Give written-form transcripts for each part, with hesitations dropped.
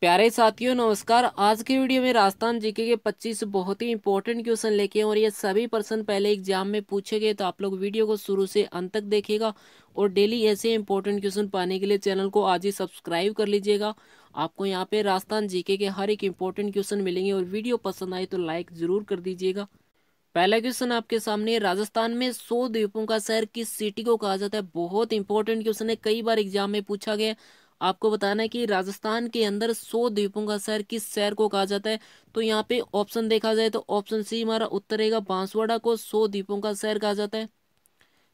प्यारे साथियों नमस्कार। आज के वीडियो में राजस्थान जीके के 25 बहुत ही इंपॉर्टेंट क्वेश्चन लेके और ये सभी प्रश्न पहले एग्जाम में पूछे गए, तो आप लोग वीडियो को शुरू से अंत तक देखिएगा और डेली ऐसे इंपॉर्टेंट क्वेश्चन पाने के लिए चैनल को आज ही सब्सक्राइब कर लीजिएगा। आपको यहाँ पे राजस्थान जीके के हर एक इंपॉर्टेंट क्वेश्चन मिलेंगे और वीडियो पसंद आए तो लाइक जरूर कर दीजिएगा। पहला क्वेश्चन आपके सामने, राजस्थान में 100 द्वीपों का शहर किस सिटी को कहा जाता है। बहुत इंपॉर्टेंट क्वेश्चन है, कई बार एग्जाम में पूछा गया। आपको बताना है कि राजस्थान के अंदर 100 द्वीपों का शहर किस शहर को कहा जाता है। तो यहाँ पे ऑप्शन देखा जाए तो ऑप्शन सी हमारा उत्तर रहेगा, बांसवाड़ा को 100 द्वीपों का शहर कहा जाता है।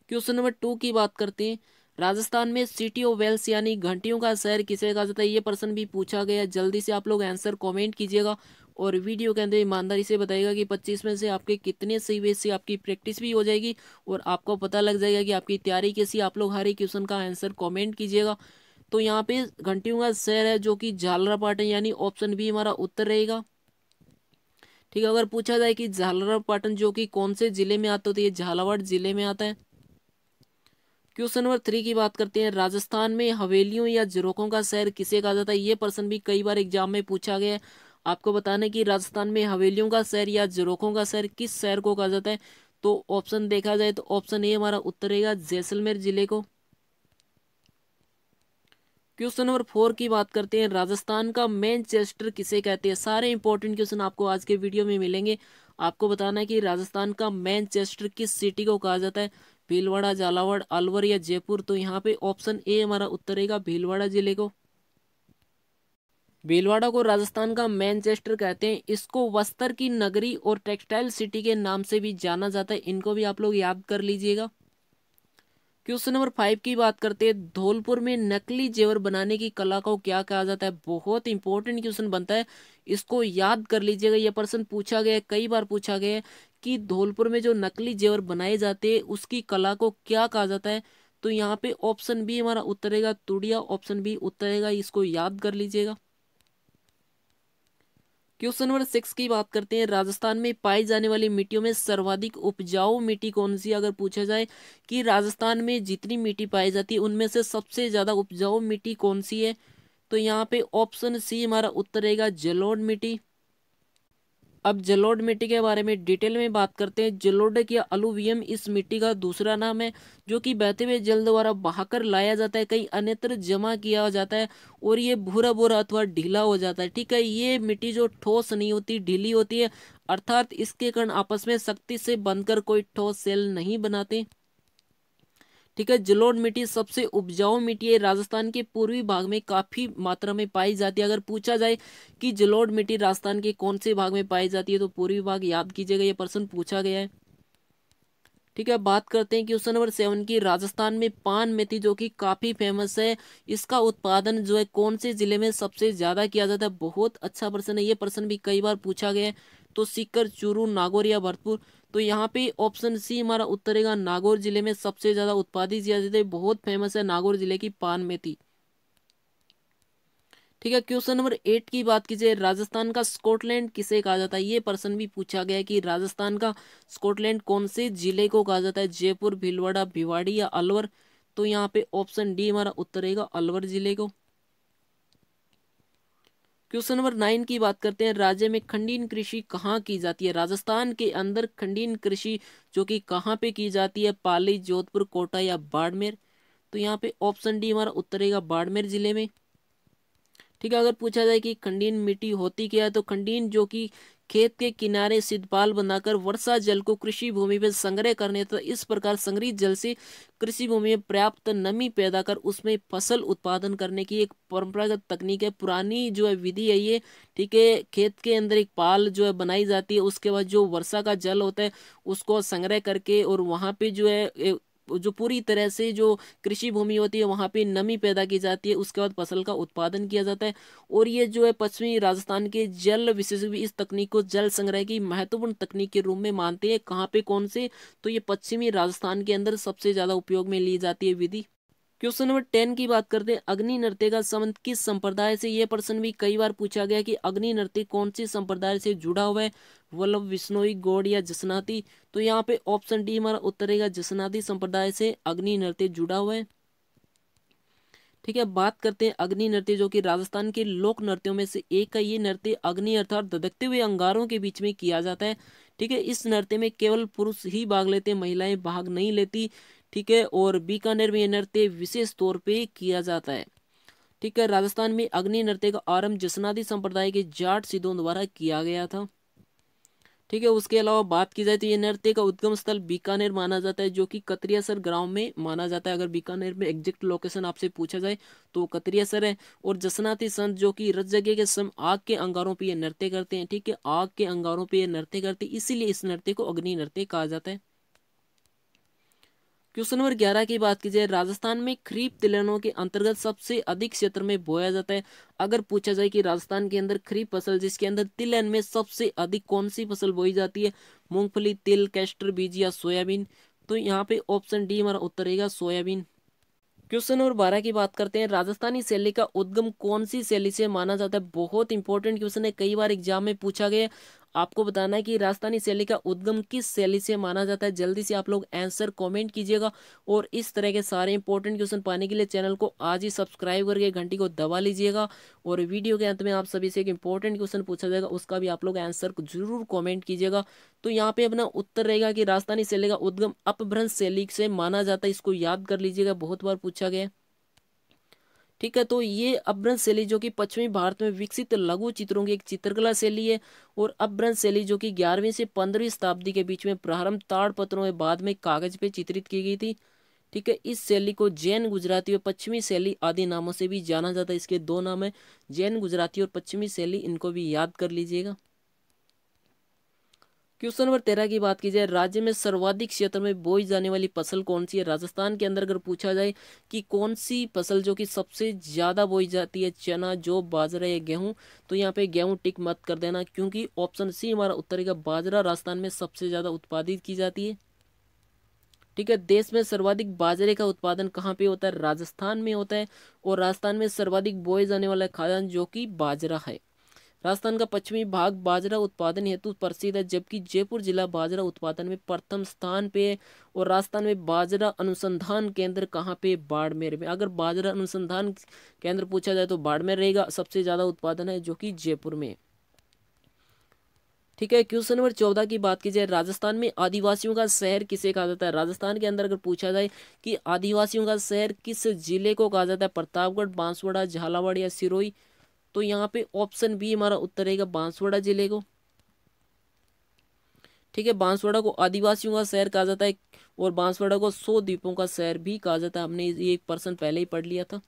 क्वेश्चन नंबर 2 की बात करते हैं, राजस्थान में सिटी ऑफ वेल्स यानी घंटियों का शहर किसे कहा जाता है। ये प्रश्न भी पूछा गया, जल्दी से आप लोग आंसर कमेंट कीजिएगा और वीडियो के अंदर ईमानदारी से बताइएगा कि 25 में से आपके कितने सही हुए, इससे आपकी प्रैक्टिस भी हो जाएगी और आपको पता लग जाएगा कि आपकी तैयारी कैसी। आप लोग हर एक क्वेश्चन का आंसर कमेंट कीजिएगा। तो यहाँ पे घंटियों का शहर है जो कि झालरापाटन, यानी ऑप्शन बी हमारा उत्तर रहेगा। ठीक है, अगर पूछा जाए कि झालरापाटन जो कि कौन से जिले में आता है, तो ये झालावाड़ जिले में आता है। क्वेश्चन नंबर 3 की बात करते हैं, राजस्थान में हवेलियों या झरोखों का शहर किसे कहा जाता है। ये प्रश्न भी कई बार एग्जाम में पूछा गया है। आपको बताना है कि राजस्थान में हवेलियों का शहर या झरोखों का शहर किस शहर को कहा जाता है। तो ऑप्शन देखा जाए तो ऑप्शन ए हमारा उत्तर रहेगा, जैसलमेर जिले को। क्वेश्चन नंबर 4 की बात करते हैं, राजस्थान का मैनचेस्टर किसे कहते हैं। सारे इंपॉर्टेंट क्वेश्चन आपको आज के वीडियो में मिलेंगे। आपको बताना है कि राजस्थान का मैनचेस्टर किस सिटी को कहा जाता है, भीलवाड़ा, झालावाड़, अलवर या जयपुर। तो यहाँ पे ऑप्शन ए हमारा उत्तर रहेगा, भीलवाड़ा जिले को। भीलवाड़ा को राजस्थान का मैनचेस्टर कहते हैं। इसको वस्त्र की नगरी और टेक्सटाइल सिटी के नाम से भी जाना जाता है। इनको भी आप लोग याद कर लीजिएगा। क्वेश्चन नंबर 5 की बात करते हैं, धौलपुर में नकली जेवर बनाने की कला को क्या कहा जाता है। बहुत इंपॉर्टेंट क्वेश्चन बनता है, इसको याद कर लीजिएगा। यह प्रश्न पूछा गया है, कई बार पूछा गया है कि धौलपुर में जो नकली जेवर बनाए जाते हैं उसकी कला को क्या कहा जाता है। तो यहाँ पे ऑप्शन बी हमारा उत्तर रहेगा, तुड़िया। ऑप्शन बी उत्तर रहेगा, इसको याद कर लीजिएगा। क्वेश्चन नंबर 6 की बात करते हैं, राजस्थान में पाई जाने वाली मिट्टियों में सर्वाधिक उपजाऊ मिट्टी कौन सी। अगर पूछा जाए कि राजस्थान में जितनी मिट्टी पाई जाती है उनमें से सबसे ज्यादा उपजाऊ मिट्टी कौन सी है, तो यहाँ पे ऑप्शन सी हमारा उत्तर रहेगा, जलोढ़ मिट्टी। अब जलोढ़ मिट्टी के बारे में डिटेल में बात करते हैं। जलोढ़ या अलुवियम इस मिट्टी का दूसरा नाम है, जो कि बहते हुए जल द्वारा बहाकर लाया जाता है, कहीं अन्यत्र जमा किया जाता है और ये भूरा भूरा अथवा ढीला हो जाता है। ठीक है, ये मिट्टी जो ठोस नहीं होती, ढीली होती है, अर्थात इसके कण आपस में सख्ती से बंधकर कोई ठोस सेल नहीं बनाते। ठीक है, जलोढ़ मिट्टी सबसे उपजाऊ मिट्टी है, राजस्थान के पूर्वी भाग में काफी मात्रा में पाई जाती है। अगर पूछा जाए कि जलोढ़ मिट्टी राजस्थान के कौन से भाग में पाई जाती है, तो पूर्वी भाग याद कीजिएगा, ये प्रश्न पूछा गया है। ठीक है, बात करते हैं क्वेश्चन नंबर 7 की, राजस्थान में पान मेथी जो कि काफी फेमस है, इसका उत्पादन जो है कौन से जिले में सबसे ज्यादा किया जाता है। बहुत अच्छा प्रश्न है, ये प्रश्न भी कई बार पूछा गया है। तो सीकर, चूरू, नागौर या भरतपुर। तो यहाँ पे ऑप्शन सी हमारा उत्तर रहेगा, नागौर जिले में सबसे ज्यादा उत्पादित किया जाता है। बहुत फेमस है नागौर जिले की पान मेथी। ठीक है, क्वेश्चन नंबर 8 की बात कीजिए, राजस्थान का स्कॉटलैंड किसे कहा जाता है। ये प्रश्न भी पूछा गया है कि राजस्थान का स्कॉटलैंड कौन से जिले को कहा जाता है, जयपुर, भीलवाड़ा, भिवाड़ी या अलवर। तो यहाँ पे ऑप्शन डी हमारा उत्तर रहेगा, अलवर जिले को। क्वेश्चन नंबर 9 की बात करते हैं, राज्य में खंडीन कृषि कहाँ की जाती है। राजस्थान के अंदर खंडीन कृषि जो कि कहाँ पे की जाती है, पाली, जोधपुर, कोटा या बाड़मेर। तो यहाँ पे ऑप्शन डी हमारा उत्तर रहेगा, बाड़मेर जिले में। ठीक है, अगर पूछा जाए कि खंडीन मिट्टी होती क्या है, तो खंडीन जो कि खेत के किनारे सिद्धपाल बनाकर वर्षा जल को कृषि भूमि में संग्रह करने तथा इस प्रकार संग्रहित जल से कृषि भूमि में पर्याप्त नमी पैदा कर उसमें फसल उत्पादन करने की एक परंपरागत तकनीक है, पुरानी जो है विधि है ये। ठीक है, खेत के अंदर एक पाल जो है बनाई जाती है, उसके बाद जो वर्षा का जल होता है उसको संग्रह करके और वहां पे जो है जो पूरी तरह से जो कृषि भूमि होती है वहां पे नमी पैदा की जाती है, उसके बाद फसल का उत्पादन किया जाता है। और ये जो है पश्चिमी राजस्थान के जल विशेषज्ञ भी इस तकनीक को जल संग्रह की महत्वपूर्ण तकनीक के रूप में मानते हैं। कहाँ पे, कौन से, तो ये पश्चिमी राजस्थान के अंदर सबसे ज्यादा उपयोग में ली जाती है विधि। क्वेश्चन नंबर 10 की बात करते हैं, अग्नि नृत्य का संबंध किस संप्रदाय से। यह प्रश्न भी कई बार पूछा गया कि अग्नि नृत्य कौन सी संप्रदाय से जुड़ा हुआ है, वल्लभ, विश्नोई, गौड़ या जसनाती। तो यहाँ पे ऑप्शन डी हमारा उत्तर रहेगा, जसनाती संप्रदाय से अग्नि नृत्य जुड़ा हुआ है। ठीक है, बात करते हैं अग्नि नृत्य, जो कि राजस्थान के लोक नृत्यों में से एक है। ये नृत्य अग्नि अर्थात धधकते हुए अंगारों के बीच में किया जाता है। ठीक है, इस नृत्य में केवल पुरुष ही भाग लेते हैं, महिलाएं भाग नहीं लेती। ठीक है, और बीकानेर में ये नृत्य विशेष तौर पे किया जाता है। ठीक है, राजस्थान में अग्नि नृत्य का आरंभ जसनादी संप्रदाय के जाट सिद्धों द्वारा किया गया था। ठीक है, उसके अलावा बात की जाए तो ये नृत्य का उद्गम स्थल बीकानेर माना जाता है, जो कि कतरियासर गांव में माना जाता है। अगर बीकानेर में एग्जैक्ट लोकेशन आपसे पूछा जाए तो कतरियासर है। और जसनाती संत जो कि रत जगह के समय आग के अंगारों पे ये नृत्य करते हैं। ठीक है, आग के अंगारों पे ये नृत्य करते हैं, इसीलिए इस नृत्य को अग्नि नृत्य कहा जाता है। क्वेश्चन नंबर 11 की बात की जाए, राजस्थान में खरीफ तिलहनों के अंतर्गत सबसे अधिक क्षेत्र में बोया जाता है। अगर पूछा जाए कि राजस्थान के अंदर खरीफ फसल जिसके अंदर तिलहन में सबसे अधिक कौन सी फसल बोई जाती है, मूंगफली, तिल, कैस्टर बीज या सोयाबीन, तो यहाँ पे ऑप्शन डी हमारा उत्तर रहेगा सोयाबीन। क्वेश्चन नंबर 12 की बात करते हैं, राजस्थानी शैली का उद्गम कौन सी शैली से माना जाता है। बहुत इंपॉर्टेंट क्वेश्चन है, कई बार एग्जाम में पूछा गया। आपको बताना है कि राजस्थानी शैली का उद्गम किस शैली से माना जाता है। जल्दी से आप लोग आंसर कमेंट कीजिएगा। और इस तरह के सारे इंपॉर्टेंट क्वेश्चन पाने के लिए चैनल को आज ही सब्सक्राइब करके घंटी को दबा लीजिएगा। और वीडियो के अंत में आप सभी से एक इंपॉर्टेंट क्वेश्चन पूछा जाएगा, उसका भी आप लोग आंसर जरूर कॉमेंट कीजिएगा। तो यहाँ पे अपना उत्तर रहेगा कि राजस्थानी शैली का उद्गम अपभ्रंश शैली से माना जाता है। इसको याद कर लीजिएगा, बहुत बार पूछा गया। ठीक है, तो ये अपभ्रंश शैली जो कि पश्चिमी भारत में विकसित लघु चित्रों की एक चित्रकला शैली है। और अपभ्रंश शैली जो कि 11वीं से 15वीं शताब्दी के बीच में प्रारंभ ताड़पत्रों के बाद में कागज पे चित्रित की गई थी। ठीक है, इस शैली को जैन गुजराती और पश्चिमी शैली आदि नामों से भी जाना जाता है। इसके दो नाम है, जैन गुजराती और पश्चिमी शैली, इनको भी याद कर लीजिएगा। क्वेश्चन नंबर 13 की बात की जाए, राज्य में सर्वाधिक क्षेत्र में बोई जाने वाली फसल कौन सी है। राजस्थान के अंदर अगर पूछा जाए कि कौन सी फसल जो कि सबसे ज्यादा बोई जाती है, चना, जौ, बाजरा या गेहूं, तो यहाँ पे गेहूं टिक मत कर देना, क्योंकि ऑप्शन सी हमारा उत्तर का बाजरा राजस्थान में सबसे ज्यादा उत्पादित की जाती है। ठीक है, देश में सर्वाधिक बाजरे का उत्पादन कहाँ पे होता है, राजस्थान में होता है। और राजस्थान में सर्वाधिक बोए जाने वाला खाद्यान्न जो कि बाजरा है। राजस्थान का पश्चिमी भाग बाजरा उत्पादन हेतु प्रसिद्ध है, जबकि जयपुर जिला बाजरा उत्पादन में प्रथम स्थान पे है। और राजस्थान में बाजरा अनुसंधान केंद्र कहाँ पे, बाड़मेर में। अगर बाजरा अनुसंधान केंद्र पूछा जाए तो बाड़मेर रहेगा, सबसे ज्यादा उत्पादन है जो कि जयपुर में। ठीक है, क्वेश्चन नंबर 14 की बात की जाए, राजस्थान में आदिवासियों का शहर किसे कहा जाता है। राजस्थान के अंदर अगर पूछा जाए कि आदिवासियों का शहर किस जिले को कहा जाता है, प्रतापगढ़, बांसवाड़ा, झालावाड़ या सिरोही, तो यहाँ पे ऑप्शन बी हमारा उत्तर रहेगा बांसवाड़ा जिले को। ठीक है, बांसवाड़ा को आदिवासियों का शहर कहा जाता है। और बांसवाड़ा को 100 द्वीपों का शहर भी कहा जाता है, हमने ये 1% पहले ही पढ़ लिया था।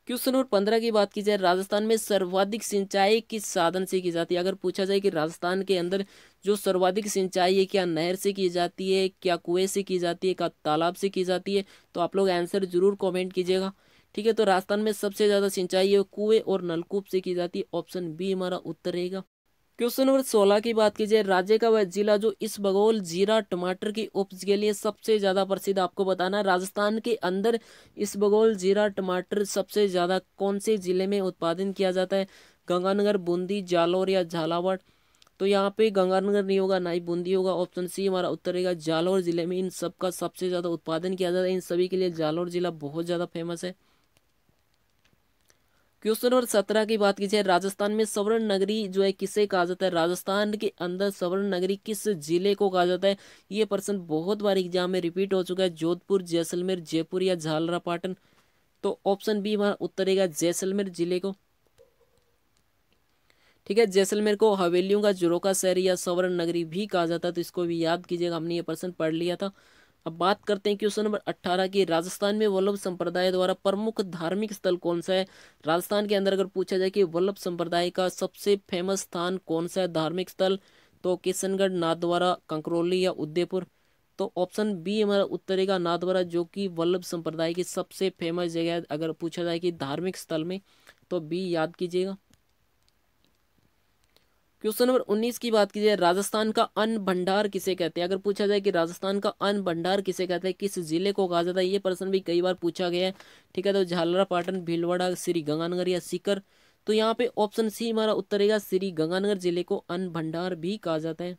क्वेश्चन नंबर 15 की बात की जाए, राजस्थान में सर्वाधिक सिंचाई किस साधन से की जाती है। अगर पूछा जाए कि राजस्थान के अंदर जो सर्वाधिक सिंचाई है, क्या नहर से की जाती है, क्या कुएं से की जाती है, क्या तालाब से की जाती है, तो आप लोग आंसर जरूर कमेंट कीजिएगा। ठीक है, तो राजस्थान में सबसे ज्यादा सिंचाई है कुएं और नलकूप से की जाती है, ऑप्शन बी हमारा उत्तर रहेगा। क्वेश्चन नंबर 16 की बात की जाए, राज्य का वह जिला जो इसबगोल, जीरा, टमाटर की उपज के लिए सबसे ज्यादा प्रसिद्ध, आपको बताना है राजस्थान के अंदर इसबगोल, जीरा, टमाटर सबसे ज्यादा कौन से जिले में उत्पादन किया जाता है, गंगानगर, बूंदी, जालौर या झालावाड़, तो यहाँ पे गंगानगर नहीं होगा, ना ही बूंदी होगा, ऑप्शन सी हमारा उत्तर रहेगा जालौर जिले में। इन सब का सबसे ज्यादा उत्पादन किया जाता है, इन सभी के लिए जालौर जिला बहुत ज्यादा फेमस है। क्वेश्चन नंबर 17 की बात की जाए, राजस्थान में स्वर्ण नगरी जो है किसे कहा जाता है। राजस्थान के अंदर स्वर्ण नगरी किस जिले को कहा जाता है। ये प्रश्न बहुत बार एग्जाम में रिपीट हो चुका है, जोधपुर, जैसलमेर, जयपुर या झालरापाटन, तो ऑप्शन बी हमारा उत्तर रहेगा जैसलमेर जिले को। ठीक है, जैसलमेर को हवेलियों का जुरों शहर या स्वर्ण नगरी भी कहा जाता है, तो इसको भी याद कीजिएगा, हमने ये प्रश्न पढ़ लिया था। अब बात करते हैं क्वेश्चन नंबर 18 की, राजस्थान में वल्लभ संप्रदाय द्वारा प्रमुख धार्मिक स्थल कौन सा है। राजस्थान के अंदर अगर पूछा जाए कि वल्लभ संप्रदाय का सबसे फेमस स्थान कौन सा है, धार्मिक स्थल, तो किशनगढ़, नाथद्वारा, कंकरौली या उदयपुर, तो ऑप्शन बी हमारा उत्तर रहेगा नाथद्वारा, जो कि वल्लभ संप्रदाय की सबसे फेमस जगह है अगर पूछा जाए कि धार्मिक स्थल में, तो बी याद कीजिएगा। क्वेश्चन नंबर 19 की बात की जाए, राजस्थान का अन्न भंडार किसे कहते हैं। अगर पूछा जाए कि राजस्थान का अन्न भंडार किसे कहते हैं, किस जिले को कहा जाता है, ये प्रश्न भी कई बार पूछा गया है। ठीक है, तो झालरापाटन, भीलवाड़ा, श्री गंगानगर या सीकर, तो यहाँ पे ऑप्शन सी हमारा उत्तर रहेगा श्री गंगानगर जिले को अन्न भंडार भी कहा जाता है।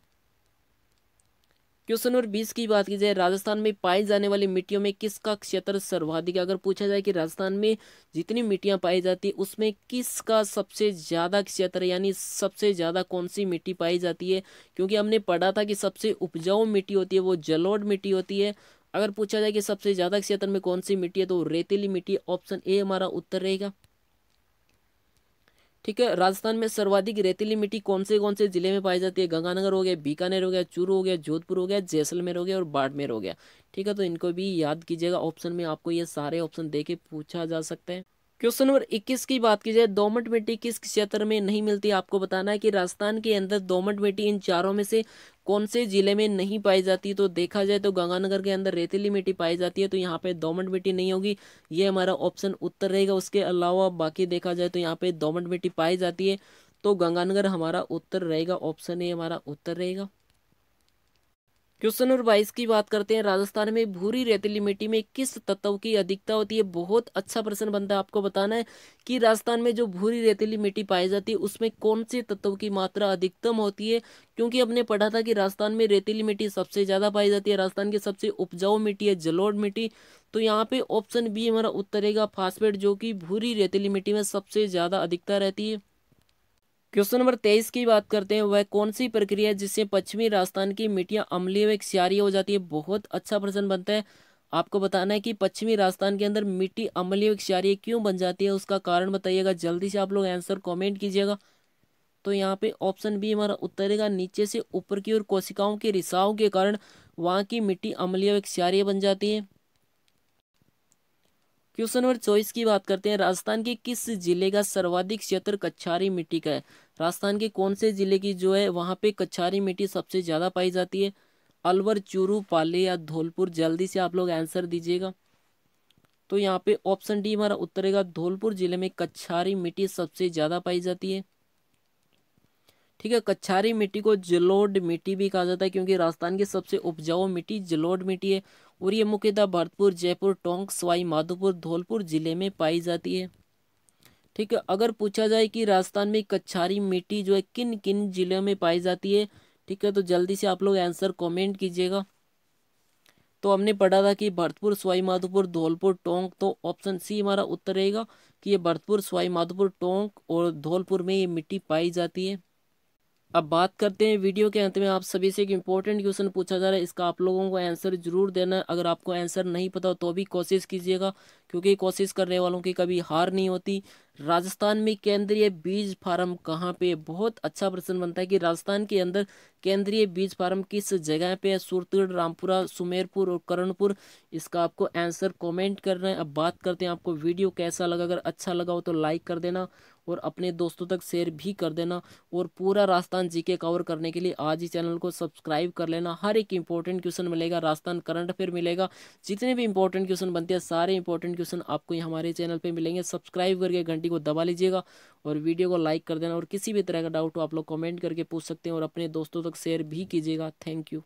क्वेश्चन नंबर 20 की बात की जाए, राजस्थान में पाई जाने वाली मिट्टियों में किसका क्षेत्र सर्वाधिक है। अगर पूछा जाए कि राजस्थान में जितनी मिट्टियां पाई जाती है उसमें किसका सबसे ज्यादा क्षेत्र, यानी सबसे ज्यादा कौन सी मिट्टी पाई जाती है, क्योंकि हमने पढ़ा था कि सबसे उपजाऊ मिट्टी होती है वो जलोढ़ मिट्टी होती है। अगर पूछा जाए कि सबसे ज्यादा क्षेत्र में कौन सी मिट्टी है तो रेतीली मिट्टी, ऑप्शन ए हमारा उत्तर रहेगा। ठीक है, राजस्थान में सर्वाधिक रेतीली मिट्टी कौन से जिले में पाई जाती है। गंगानगर हो गया, बीकानेर हो गया, चूरू हो गया, जोधपुर हो गया, जैसलमेर हो गया और बाड़मेर हो गया। ठीक है, तो इनको भी याद कीजिएगा, ऑप्शन में आपको ये सारे ऑप्शन देके पूछा जा सकता है। क्वेश्चन नंबर 21 की बात की जाए, दोमट मिट्टी किस क्षेत्र में नहीं मिलती। आपको बताना है कि राजस्थान के अंदर दोमट मिट्टी इन चारों में से कौन से जिले में नहीं पाई जाती। तो देखा जाए तो गंगानगर के अंदर रेतीली मिट्टी पाई जाती है, तो यहाँ पे दोमट मिट्टी नहीं होगी, ये हमारा ऑप्शन उत्तर रहेगा। उसके अलावा बाकी देखा जाए तो यहाँ पे दोमट मिट्टी पाई जाती है, तो गंगानगर हमारा उत्तर रहेगा, ऑप्शन ए हमारा उत्तर रहेगा। क्वेश्चन नंबर 22 की बात करते हैं, राजस्थान में भूरी रेतीली मिट्टी में किस तत्व की अधिकता होती है। बहुत अच्छा प्रश्न बनता है, आपको बताना है कि राजस्थान में जो भूरी रेतीली मिट्टी पाई जाती है उसमें कौन से तत्व की मात्रा अधिकतम होती है। क्योंकि हमने पढ़ा था कि राजस्थान में रेतीली मिट्टी सबसे ज्यादा पाई जाती है, राजस्थान की सबसे उपजाऊ मिट्टी है जलोढ़ मिट्टी, तो यहाँ पे ऑप्शन बी हमारा उत्तर रहेगा फास्फेट, जो कि भूरी रेतीली मिट्टी में सबसे ज्यादा अधिकता रहती है। क्वेश्चन नंबर 23 की बात करते हैं, वह कौन सी प्रक्रिया है जिससे पश्चिमी राजस्थान की मिट्टियां अम्लीय व क्षारीय हो जाती है। बहुत अच्छा प्रश्न बनता है, आपको बताना है कि पश्चिमी राजस्थान के अंदर मिट्टी अम्लीय व क्षारीय क्यों बन जाती है, उसका कारण बताइएगा। जल्दी से आप लोग आंसर कमेंट कीजिएगा। तो यहाँ पे ऑप्शन बी हमारा उत्तर रहेगा, नीचे से ऊपर की ओर कोशिकाओं के रिसाव के कारण वहां की मिट्टी अम्लीय व क्षारीय बन जाती है। क्वेश्चन नंबर 24 की बात करते हैं, राजस्थान के किस जिले का सर्वाधिक क्षेत्र कच्छारी मिट्टी का है। राजस्थान के कौन से जिले की जो है वहां पे कच्छारी मिट्टी सबसे ज्यादा पाई जाती है। अलवर, चूरू, पाली या धौलपुर, जल्दी से आप लोग आंसर दीजिएगा। तो यहाँ पे ऑप्शन डी हमारा उत्तर रहेगा, धौलपुर जिले में कच्छारी मिट्टी सबसे ज्यादा पाई जाती है। ठीक है, कच्छारी मिट्टी को जलोढ़ मिट्टी भी कहा जाता है, क्योंकि राजस्थान की सबसे उपजाऊ मिट्टी जलोढ़ मिट्टी है और ये मुख्यतः भरतपुर, जयपुर, टोंक, सवाई माधोपुर, धौलपुर जिले में पाई जाती है। ठीक है, अगर पूछा जाए कि राजस्थान में कच्छारी मिट्टी जो है किन किन जिलों में पाई जाती है, ठीक है, तो जल्दी से आप लोग आंसर कमेंट कीजिएगा। तो हमने पढ़ा था कि भरतपुर, सवाई माधोपुर, धौलपुर, टोंक, तो ऑप्शन सी हमारा उत्तर रहेगा कि ये भरतपुर, सवाई माधोपुर, टोंक और धौलपुर में ये मिट्टी पाई जाती है। अब बात करते हैं वीडियो के अंत में आप सभी से एक इम्पोर्टेंट क्वेश्चन पूछा जा रहा है, इसका आप लोगों को आंसर जरूर देना है। अगर आपको आंसर नहीं पता हो तो भी कोशिश कीजिएगा, क्योंकि कोशिश करने वालों की कभी हार नहीं होती। राजस्थान में केंद्रीय बीज फार्म कहाँ पे है? बहुत अच्छा प्रश्न बनता है कि राजस्थान के अंदर केंद्रीय बीज फार्म किस जगह पे है। सूरतगढ़, रामपुरा, सुमेरपुर और कर्णपुर, इसका आपको आंसर कमेंट करना है। अब बात करते हैं आपको वीडियो कैसा लगा। अगर अच्छा लगा हो तो लाइक कर देना और अपने दोस्तों तक शेयर भी कर देना, और पूरा राजस्थान जीके कवर करने के लिए आज ही चैनल को सब्सक्राइब कर लेना। हर एक इंपॉर्टेंट क्वेश्चन मिलेगा, राजस्थान करंट अफेयर मिलेगा, जितने भी इंपॉर्टेंट क्वेश्चन बनते हैं सारे इंपॉर्टेंट क्वेश्चन आपको हमारे चैनल पे मिलेंगे। सब्सक्राइब करके घंटी को दबा लीजिएगा और वीडियो को लाइक कर देना, और किसी भी तरह का डाउट हो आप लोग कमेंट करके पूछ सकते हैं और अपने दोस्तों तक शेयर भी कीजिएगा। Thank you.